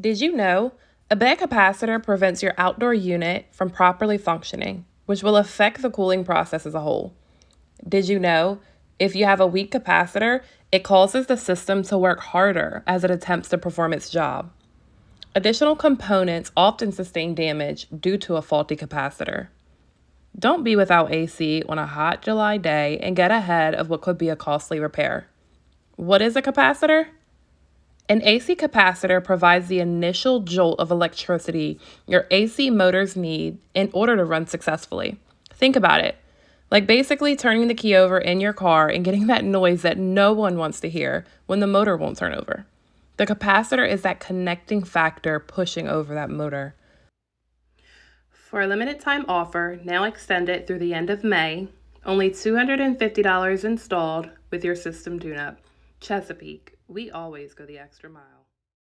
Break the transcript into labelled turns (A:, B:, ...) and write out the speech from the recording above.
A: Did you know a bad capacitor prevents your outdoor unit from properly functioning, which will affect the cooling process as a whole? Did you know if you have a weak capacitor, it causes the system to work harder as it attempts to perform its job? Additional components often sustain damage due to a faulty capacitor. Don't be without AC on a hot July day and get ahead of what could be a costly repair. What is a capacitor? An AC capacitor provides the initial jolt of electricity your AC motors need in order to run successfully. Think about it. Like basically turning the key over in your car and getting that noise that no one wants to hear when the motor won't turn over. The capacitor is that connecting factor pushing over that motor. For a limited time offer, now extended through the end of May, only $250 installed with your system tune-up. Chesapeake, we always go the extra mile.